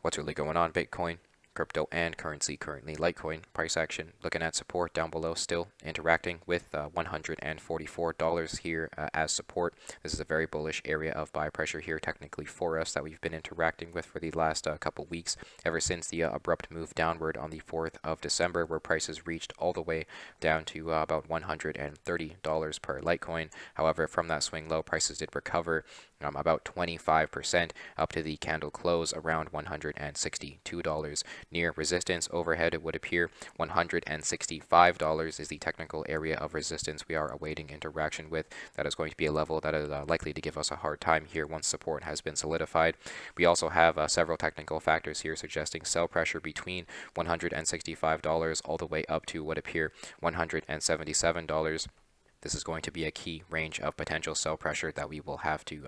What's really going on, Bitcoin, crypto, and currency currently? Litecoin price action, looking at support down below, still interacting with $144 here as support. This is a very bullish area of buy pressure here technically for us that we've been interacting with for the last couple weeks, ever since the abrupt move downward on the 4th of December, where prices reached all the way down to about $130 per Litecoin. However, from that swing low, prices did recover about 25% up to the candle close around $162. Near resistance overhead, it would appear $165 is the technical area of resistance we are awaiting interaction with. That is going to be a level that is likely to give us a hard time here once support has been solidified. We also have several technical factors here suggesting sell pressure between $165 all the way up to what appear $177. This is going to be a key range of potential sell pressure that we will have to,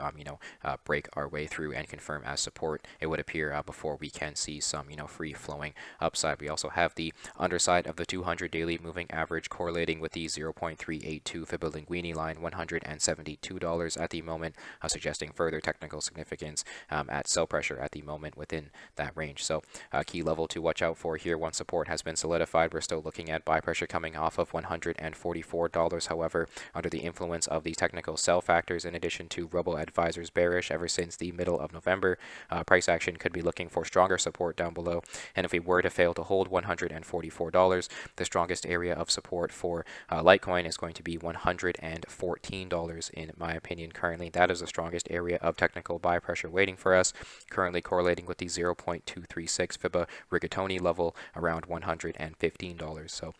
break our way through and confirm as support. It would appear before we can see some, free flowing upside. We also have the underside of the 200 daily moving average correlating with the 0.382 Fibonacci line, $172 at the moment, suggesting further technical significance at sell pressure at the moment within that range. So, key level to watch out for here once support has been solidified. We're still looking at buy pressure coming off of $144. However, under the influence of the technical sell factors, in addition to Robo advisors bearish ever since the middle of November, price action could be looking for stronger support down below. And if we were to fail to hold $144, the strongest area of support for Litecoin is going to be $114 in my opinion. Currently, that is the strongest area of technical buy pressure waiting for us, currently correlating with the 0.236 Fibonacci rigatoni level around $115. So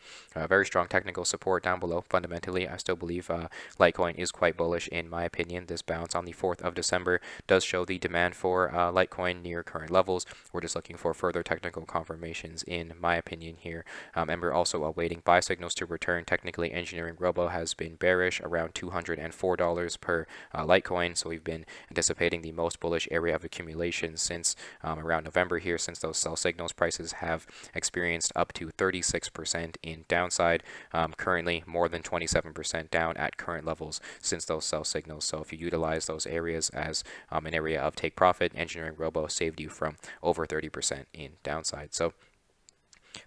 very strong technical support down below. Fundamentally, I still believe Litecoin is quite bullish in my opinion. This bounce on the 4th of December does show the demand for Litecoin near current levels. We're just looking for further technical confirmations in my opinion here. And we're also awaiting buy signals to return. Technically, EngineeringRobo has been bearish around $204 per Litecoin. So we've been anticipating the most bullish area of accumulation since around November here, since those sell signals. Prices have experienced up to 36% in downside. Currently, more than 27% down at current levels since those sell signals. So if you utilize those areas as an area of take profit, EngineeringRobo saved you from over 30% in downside. So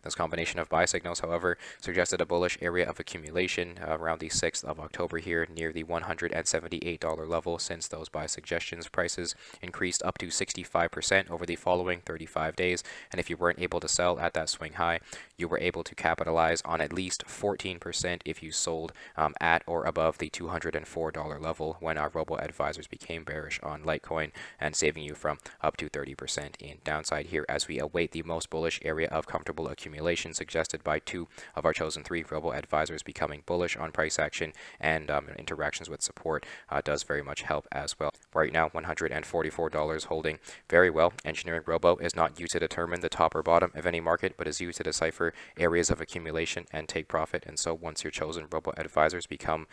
this combination of buy signals, however, suggested a bullish area of accumulation around the 6th of October here near the $178 level. Since those buy suggestions, prices increased up to 65% over the following 35 days. And if you weren't able to sell at that swing high, you were able to capitalize on at least 14% if you sold at or above the $204 level when our Robo advisors became bearish on Litecoin, and saving you from up to 30% in downside here as we await the most bullish area of comfortable accumulation suggested by 2 of our chosen 3 Robo advisors becoming bullish on price action, and interactions with support does very much help as well. Right now, $144 holding very well. EngineeringRobo is not used to determine the top or bottom of any market, but is used to decipher areas of accumulation and take profit. And so once your chosen Robo advisors become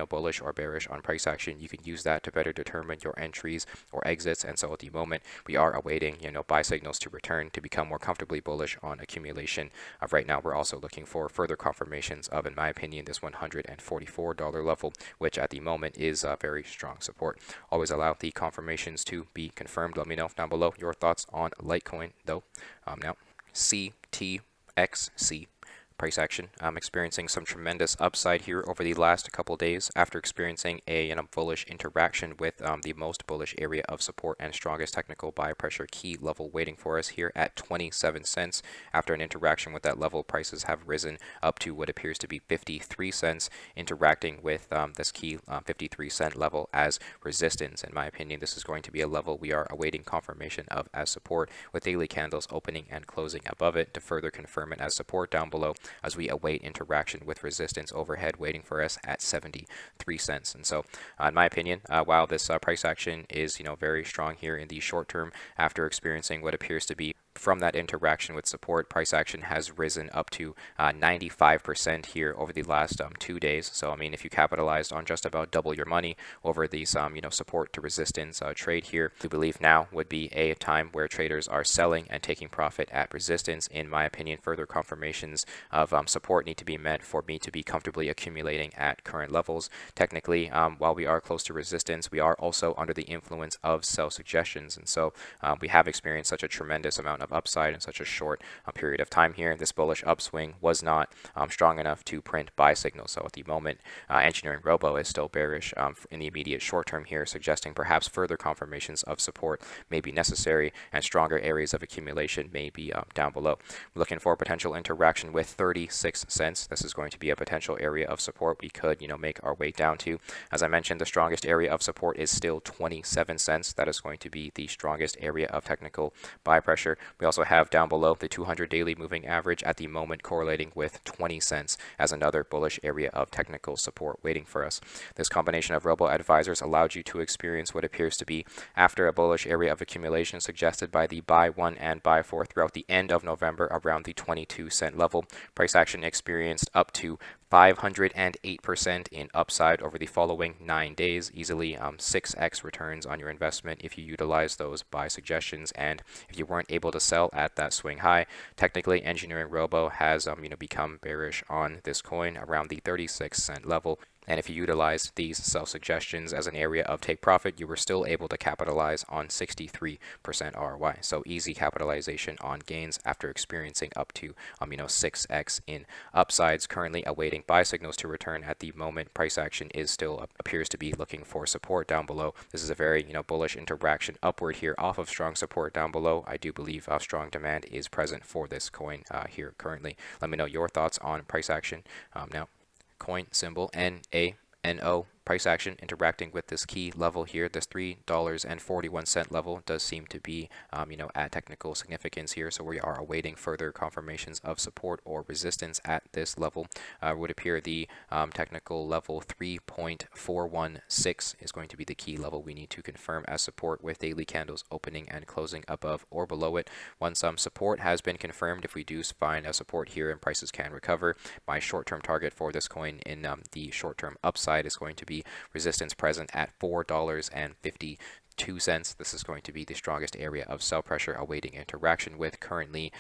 bullish or bearish on price action, you can use that to better determine your entries or exits. And so at the moment, we are awaiting buy signals to return to become more comfortably bullish on accumulation. Right now, we're also looking for further confirmations of, in my opinion, this $144 level, which at the moment is very strong support. Always allow the confirmations to be confirmed. Let me know down below your thoughts on Litecoin, though. Now, CTXC. Price action. I'm experiencing some tremendous upside here over the last couple days after experiencing a bullish interaction with the most bullish area of support and strongest technical buy pressure key level waiting for us here at 27 cents. After an interaction with that level, prices have risen up to what appears to be 53 cents, interacting with this key 53-cent level as resistance. In my opinion, this is going to be a level we are awaiting confirmation of as support, with daily candles opening and closing above it to further confirm it as support down below, as we await interaction with resistance overhead waiting for us at 73 cents. And so, in my opinion, while this price action is very strong here in the short term after experiencing what appears to be from that interaction with support, price action has risen up to 95% here over the last 2 days. So I mean, if you capitalized on just about double your money over these support to resistance trade here, we believe now would be a time where traders are selling and taking profit at resistance. In my opinion, further confirmations of support need to be met for me to be comfortably accumulating at current levels. Technically, while we are close to resistance, we are also under the influence of sell suggestions, and so we have experienced such a tremendous amount of upside in such a short period of time here. This bullish upswing was not strong enough to print buy signals. So at the moment, EngineeringRobo is still bearish in the immediate short term here, suggesting perhaps further confirmations of support may be necessary and stronger areas of accumulation may be down below. We're looking for potential interaction with 36 cents. This is going to be a potential area of support we could, make our way down to. As I mentioned, the strongest area of support is still 27 cents. That is going to be the strongest area of technical buy pressure. We also have down below the 200 daily moving average at the moment correlating with 20 cents as another bullish area of technical support waiting for us. This combination of robo advisors allowed you to experience what appears to be after a bullish area of accumulation suggested by the buy 1 and buy 4 throughout the end of November around the 22 cent level. Price action experienced up to 508% in upside over the following 9 days, easily 6x returns on your investment if you utilize those buy suggestions. And if you weren't able to sell at that swing high, technically EngineeringRobo has become bearish on this coin around the 36 cent level. And if you utilized these sell suggestions as an area of take profit, you were still able to capitalize on 63% ROI. So easy capitalization on gains after experiencing up to 6x in upsides. Currently awaiting buy signals to return at the moment. Price action is still appears to be looking for support down below. This is a very bullish interaction upward here off of strong support down below. I do believe strong demand is present for this coin here currently. Let me know your thoughts on price action now. Coin symbol NANO. Price action interacting with this key level here, this $3.41 level does seem to be, at technical significance here. So we are awaiting further confirmations of support or resistance at this level. Would appear the technical level 3.416 is going to be the key level we need to confirm as support, with daily candles opening and closing above or below it. Once support has been confirmed, if we do find a support here and prices can recover, my short-term target for this coin in the short-term upside is going to be resistance present at $4.52. This is going to be the strongest area of sell pressure awaiting interaction with, currently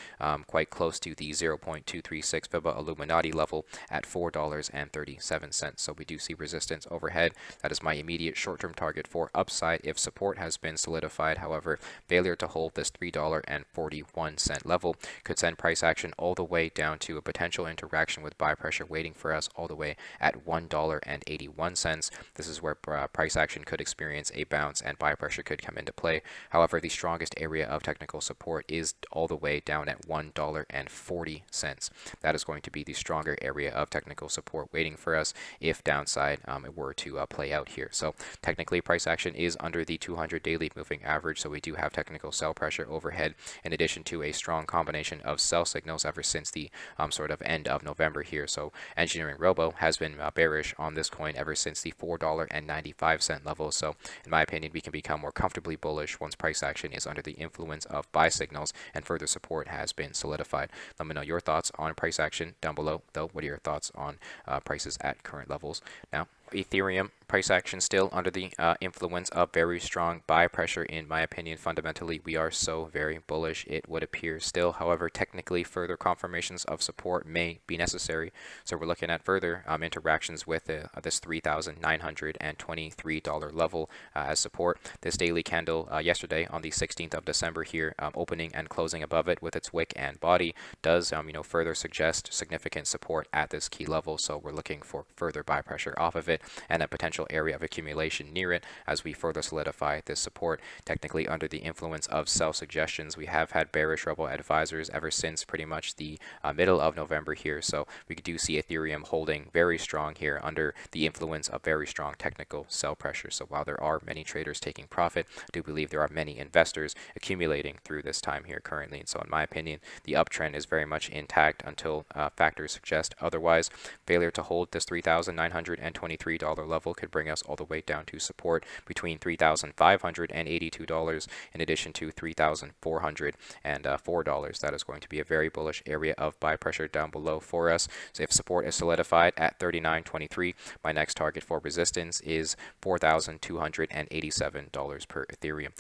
quite close to the 0.236 Fibba Illuminati level at $4.37. So we do see resistance overhead. That is my immediate short-term target for upside if support has been solidified. However, failure to hold this $3.41 level could send price action all the way down to a potential interaction with buy pressure waiting for us all the way at $1.81. This is where price action could experience a bounce and buy pressure could come into play. However, the strongest area of technical support is all the way down at $1.40. That is going to be the stronger area of technical support waiting for us if downside it were to play out here. So technically price action is under the 200 daily moving average, so we do have technical sell pressure overhead in addition to a strong combination of sell signals ever since the sort of end of November here. So EngineeringRobo has been bearish on this coin ever since the $4.95 level. So in my opinion, we can become more comfortably bullish once price action is under the influence of buy signals and further support has been solidified. Let me know your thoughts on price action down below, though. What are your thoughts on prices at current levels now? Ethereum price action still under the influence of very strong buy pressure. In my opinion, fundamentally we are so very bullish, it would appear still. However, technically further confirmations of support may be necessary, so we're looking at further interactions with this $3,923 level as support. This daily candle yesterday on the 16th of December here, opening and closing above it with its wick and body, does further suggest significant support at this key level. So we're looking for further buy pressure off of it and a potential area of accumulation near it as we further solidify this support. Technically under the influence of sell suggestions, we have had bearish robo advisors ever since pretty much the middle of November here. So we do see Ethereum holding very strong here under the influence of very strong technical sell pressure. So while there are many traders taking profit, I do believe there are many investors accumulating through this time here currently. And so in my opinion, the uptrend is very much intact until factors suggest otherwise. Failure to hold this $3,923 $3 level could bring us all the way down to support between $3,582 in addition to $3,404. That is going to be a very bullish area of buy pressure down below for us. So if support is solidified at 39.23, my next target for resistance is $4,287 per Ethereum.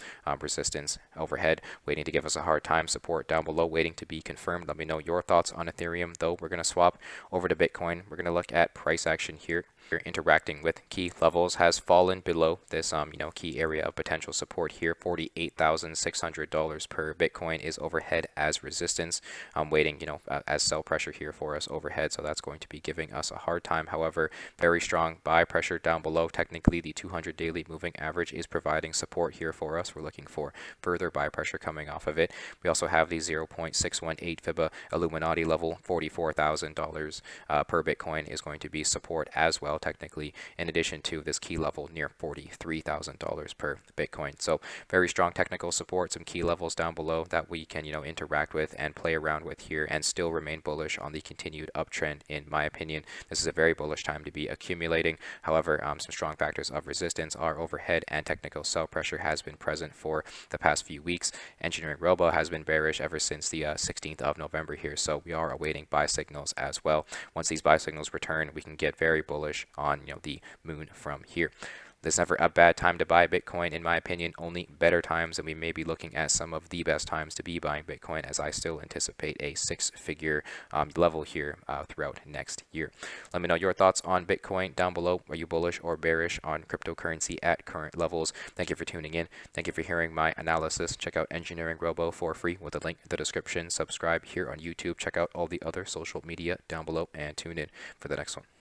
Resistance overhead waiting to give us a hard time. Support down below waiting to be confirmed. Let me know your thoughts on Ethereum, though. We're going to swap over to Bitcoin. We're going to look at price action here. Interacting with key levels has fallen below this key area of potential support here. $48,600 per Bitcoin is overhead as resistance. Waiting as sell pressure here for us overhead, so that's going to be giving us a hard time. However, very strong buy pressure down below. Technically, the 200 daily moving average is providing support here for us. We're looking for further buy pressure coming off of it. We also have the 0.618 FIBA Illuminati level. $44,000 per Bitcoin is going to be support as well, technically, in addition to this key level near $43,000 per Bitcoin. So very strong technical support, some key levels down below that we can interact with and play around with here and still remain bullish on the continued uptrend. In my opinion, this is a very bullish time to be accumulating. However, some strong factors of resistance are overhead and technical sell pressure has been present for the past few weeks. EngineeringRobo has been bearish ever since the 16th of November here, so we are awaiting buy signals as well. Once these buy signals return, we can get very bullish on the moon from here. There's never a bad time to buy Bitcoin, in my opinion, only better times, and we may be looking at some of the best times to be buying Bitcoin, as I still anticipate a six-figure level here throughout next year. Let me know your thoughts on Bitcoin down below. Are you bullish or bearish on cryptocurrency at current levels? Thank you for tuning in. Thank you for hearing my analysis. Check out EngineeringRobo for free with a link in the description. Subscribe here on YouTube. Check out all the other social media down below and tune in for the next one.